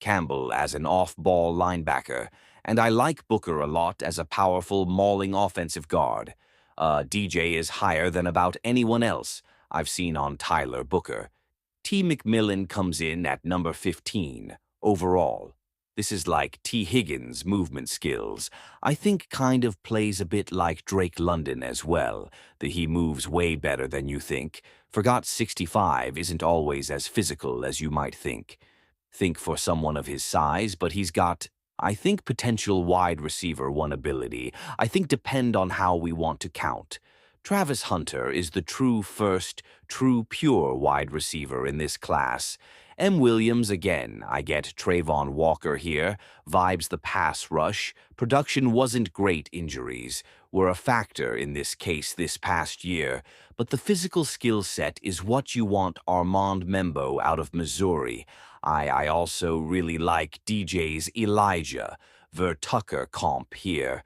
Campbell as an off-ball linebacker, and I like Booker a lot as a powerful, mauling offensive guard. DJ is higher than about anyone else I've seen on Tyler Booker. T. McMillan comes in at number 15 overall. This is like T. Higgins' movement skills. I think kind of plays a bit like Drake London as well, that he moves way better than you think. Forgot 65 isn't always as physical as you might think. Think for someone of his size, but he's got, I think, potential wide receiver one ability. I think depend on how we want to count. Travis Hunter is the true pure wide receiver in this class. M. Williams again, I get Trayvon Walker here, vibes the pass rush. Production wasn't great, injuries were a factor in this case this past year, but the physical skill set is what you want Armand Membo out of Missouri. I also really like DJ's Elijah Ver-Tucker comp here.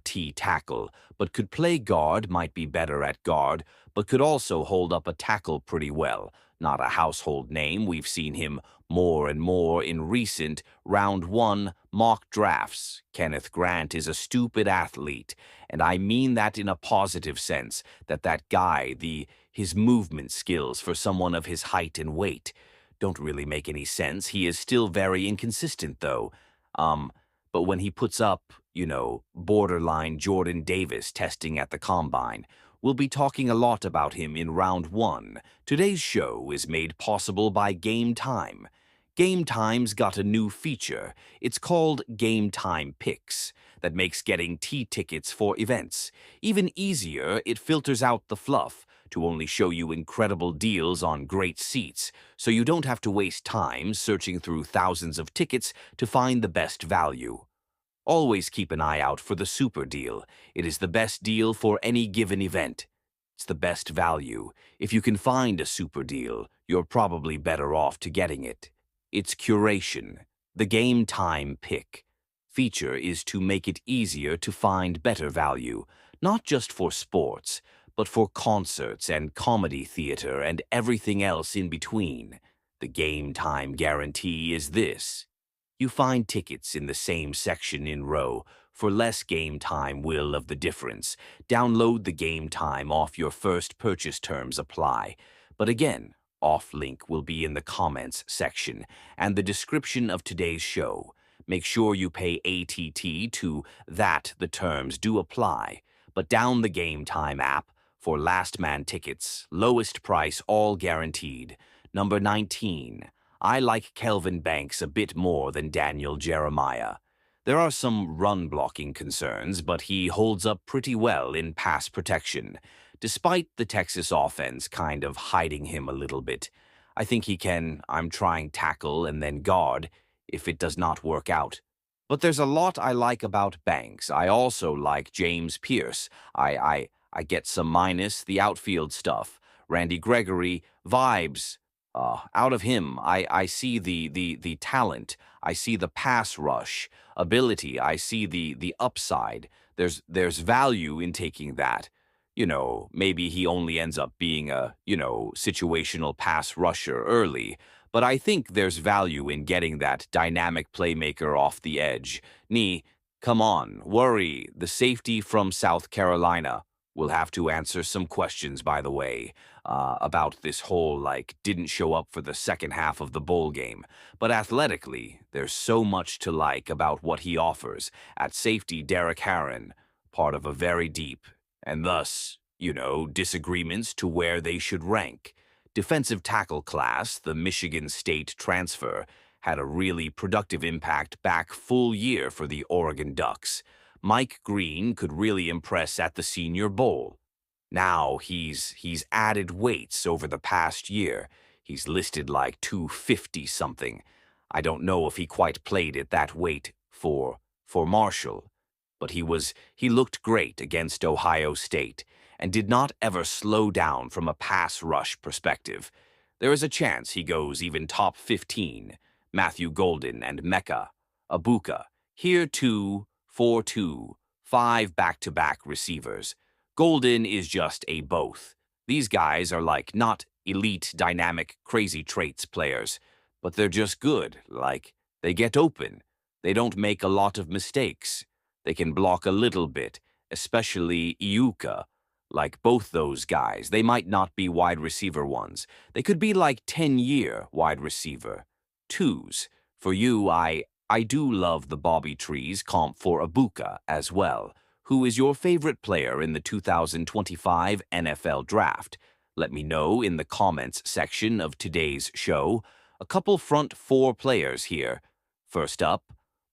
T tackle, but could play guard, might be better at guard, but could also hold up a tackle pretty well. Not a household name, we've seen him more and more in recent round one mock drafts. Kenneth Grant is a stupid athlete, and I mean that in a positive sense, that guy, his movement skills for someone of his height and weight don't really make any sense. He is still very inconsistent though. But when he puts up, borderline Jordan Davis testing at the combine, we'll be talking a lot about him in round one. Today's show is made possible by Game Time. Game Time's got a new feature. It's called Game Time Picks that makes getting tickets for events even easier. It filters out the fluff to only show you incredible deals on great seats, so you don't have to waste time searching through thousands of tickets to find the best value. Always keep an eye out for the super deal. It is the best deal for any given event. It's the best value. If you can find a super deal, you're probably better off to getting it. It's curation. The Game Time Pick feature is to make it easier to find better value, not just for sports, but for concerts and comedy theater and everything else in between. The Game Time guarantee is this. You find tickets in the same section in row. For less Game Time will of the difference. Download the Game Time off your first purchase, terms apply. But again, off link will be in the comments section and the description of today's show. Make sure you pay ATT to that. The terms do apply. But down the Game Time app for last man tickets. Lowest price, all guaranteed. Number 19. I like Kelvin Banks a bit more than Daniel Jeremiah. There are some run-blocking concerns, but he holds up pretty well in pass protection, despite the Texas offense kind of hiding him a little bit. I think he can, I'm trying tackle and then guard, if it does not work out. But there's a lot I like about Banks. I also like James Pierce. I get some minus the outfield stuff. Randy Gregory, vibes. Out of him, I see the talent. I see the pass rush ability. I see the upside. There's value in taking that. Maybe he only ends up being a, situational pass rusher early, but I think there's value in getting that dynamic playmaker off the edge. Come on, worry, the safety from South Carolina. We'll have to answer some questions, by the way, about this whole, didn't show up for the second half of the bowl game. But athletically, there's so much to like about what he offers. At safety, Derek Harron, part of a very deep, and thus, disagreements to where they should rank. Defensive tackle class, the Michigan State transfer, had a really productive impact back full year for the Oregon Ducks. Mike Green could really impress at the Senior Bowl. Now he's added weights over the past year. He's listed like 250-something. I don't know if he quite played at that weight for Marshall, but he looked great against Ohio State and did not ever slow down from a pass rush perspective. There is a chance he goes even top 15. Matthew Golden and Mecca Abuka, here 2-4-2, 5 back-to-back receivers. Golden is just a both. These guys are not elite, dynamic, crazy traits players, but they're just good, They get open. They don't make a lot of mistakes. They can block a little bit, especially Iuka. Like both those guys, they might not be wide receiver ones. They could be like 10-year wide receiver. Twos. For you, I do love the Bobby Trees comp for Abuka as well. Who is your favorite player in the 2025 NFL Draft? Let me know in the comments section of today's show. A couple front four players here. First up,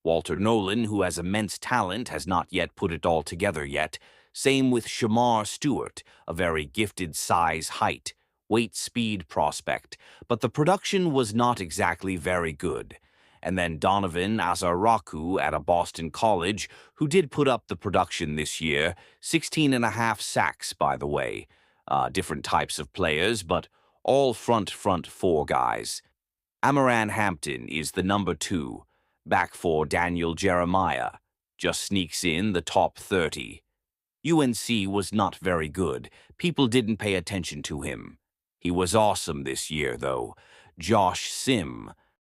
Walter Nolan, who has immense talent, has not yet put it all together yet. Same with Shamar Stewart, a very gifted size, height, weight, speed prospect, but the production was not exactly very good. And then Donovan Azaraku at a Boston college, who did put up the production this year, 16.5 sacks, by the way. Different types of players, but all front four guys. Amaran Hampton is the number 2, back for Daniel Jeremiah, just sneaks in the top 30. UNC was not very good. People didn't pay attention to him. He was awesome this year, though. Josh Sim,